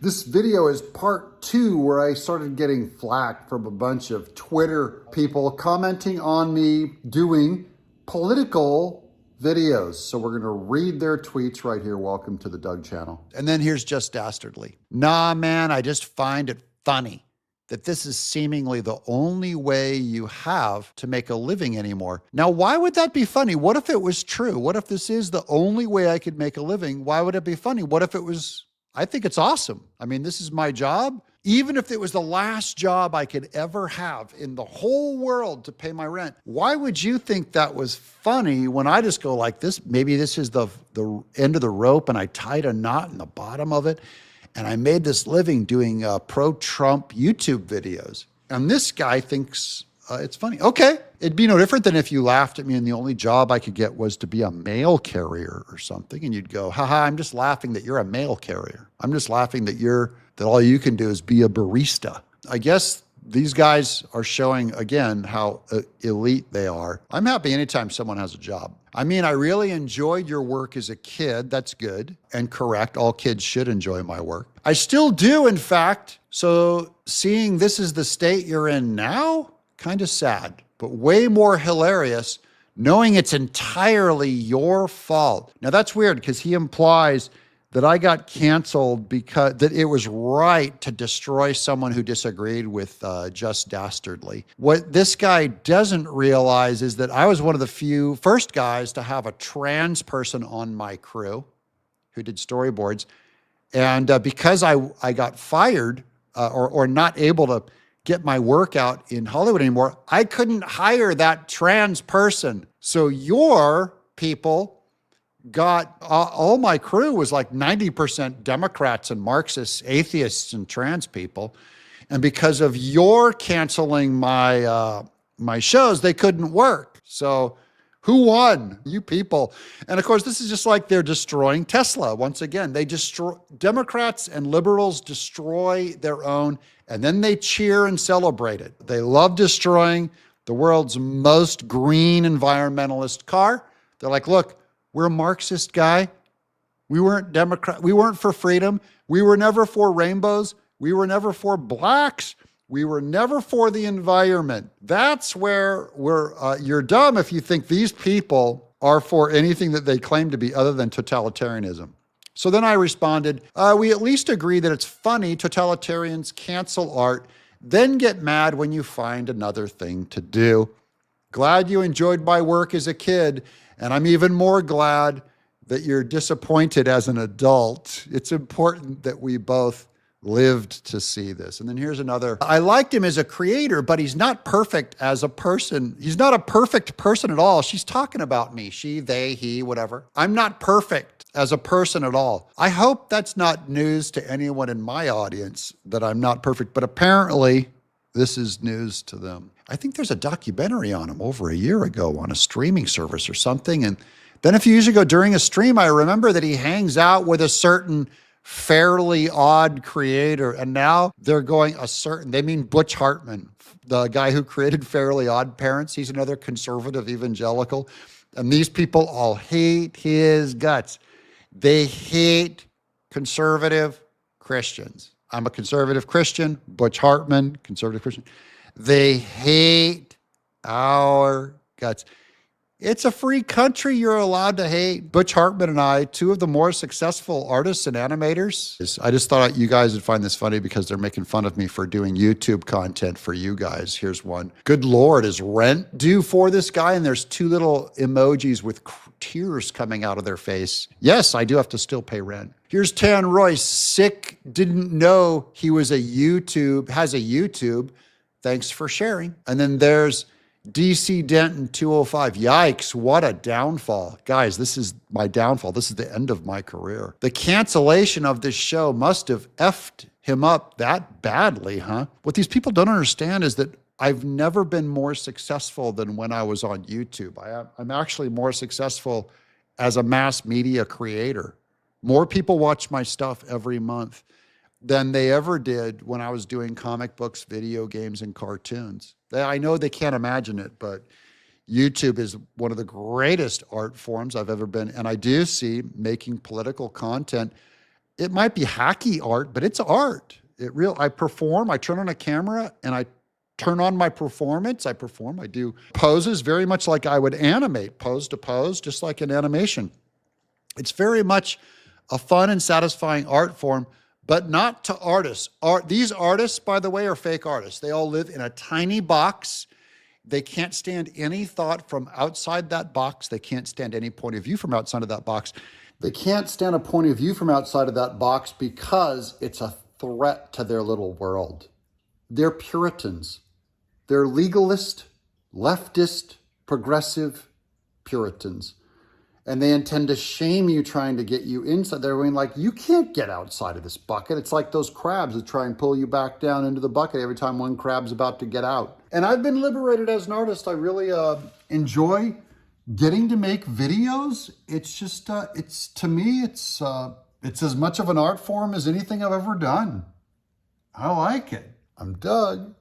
This video is part 2 where I started getting flack from a bunch of Twitter people commenting on me doing political videos. So we're going to read their tweets right here. Welcome to the Doug channel. And then here's Just Dastardly. Nah, man, I just find it funny that this is seemingly the only way you have to make a living anymore. Now, why would that be funny? What if it was true? What if this is the only way I could make a living? Why would it be funny? What if it was... I think it's awesome. I mean, this is my job. Even if it was the last job I could ever have in the whole world to pay my rent, why would you think that was funny when I just go like this? Maybe this is the end of the rope and I tied a knot in the bottom of it and I made this living doing pro-Trump YouTube videos. And this guy thinks it's funny. Okay. It'd be no different than if you laughed at me and the only job I could get was to be a mail carrier or something. And you'd go, haha, I'm just laughing that you're a mail carrier. I'm just laughing that all you can do is be a barista. I guess these guys are showing again how elite they are. I'm happy anytime someone has a job. I mean, I really enjoyed your work as a kid. That's good and correct. All kids should enjoy my work. I still do, in fact. So seeing this is the state you're in now, kind of sad, but way more hilarious knowing it's entirely your fault. Now that's weird because he implies that I got canceled because that it was right to destroy someone who disagreed with Just Dastardly. What this guy doesn't realize is that I was one of the first guys to have a trans person on my crew who did storyboards. And because I got fired or not able to get my work out in Hollywood anymore, I couldn't hire that trans person. So your people got, all my crew was like 90% Democrats and Marxists, atheists and trans people. And because of your canceling my shows, they couldn't work. So who won? You people. And of course, this is just like they're destroying Tesla. Once again, Democrats and liberals destroy their own, and then they cheer and celebrate it. They love destroying the world's most green environmentalist car. They're like, look, we're a Marxist guy. We weren't Democrat. We weren't for freedom. We were never for rainbows. We were never for blacks. We were never for the environment. That's where you're dumb if you think these people are for anything that they claim to be other than totalitarianism. So then I responded, we at least agree that it's funny totalitarians cancel art, then get mad when you find another thing to do. Glad you enjoyed my work as a kid, and I'm even more glad that you're disappointed as an adult. It's important that we both lived to see this. And then here's another. I liked him as a creator, but he's not perfect as a person. He's not a perfect person at all. She's talking about me. She, they, he, whatever. I'm not perfect as a person at all. I hope that's not news to anyone in my audience that I'm not perfect, but apparently this is news to them. I think there's a documentary on him over a year ago on a streaming service or something. And then a few years ago during a stream, I remember that he hangs out with a certain Fairly Odd creator, and now they're going they mean Butch Hartman, the guy who created Fairly Odd Parents. He's another conservative evangelical, and these people all hate his guts. They hate conservative Christians. I'm a conservative Christian, Butch Hartman, conservative Christian. They hate our guts. It's a free country. You're allowed to hate. Butch Hartman and I, two of the more successful artists and animators. I just thought you guys would find this funny because they're making fun of me for doing YouTube content for you guys. Here's one. Good Lord, is rent due for this guy? And there's two little emojis with tears coming out of their face. Yes, I do have to still pay rent. Here's Tan Royce. Sick, didn't know he has a YouTube. Thanks for sharing. And then there's DC Denton 205. Yikes, what a downfall. Guys, this is my downfall. This is the end of my career. The cancellation of this show must have effed him up that badly, huh? What these people don't understand is that I've never been more successful than when I was on YouTube. I'm actually more successful as a mass media creator. More people watch my stuff every month than they ever did when I was doing comic books, video games, and cartoons. I know they can't imagine it, but YouTube is one of the greatest art forms I've ever been. And I do see making political content It might be hacky art, but it's art. I perform, I turn on a camera and I turn on my performance. I perform, I do poses very much like I would animate, pose to pose, just like an animation. It's very much a fun and satisfying art form, but not to artists. These artists, by the way, are fake artists. They all live in a tiny box. They can't stand any thought from outside that box. They can't stand any point of view from outside of that box. They can't stand a point of view from outside of that box because it's a threat to their little world. They're Puritans. They're legalist, leftist, progressive Puritans. And they intend to shame you trying to get you inside. They're going like, you can't get outside of this bucket. It's like those crabs that try and pull you back down into the bucket every time one crab's about to get out. And I've been liberated as an artist. I really enjoy getting to make videos. It's just, to me, it's as much of an art form as anything I've ever done. I like it. I'm Doug.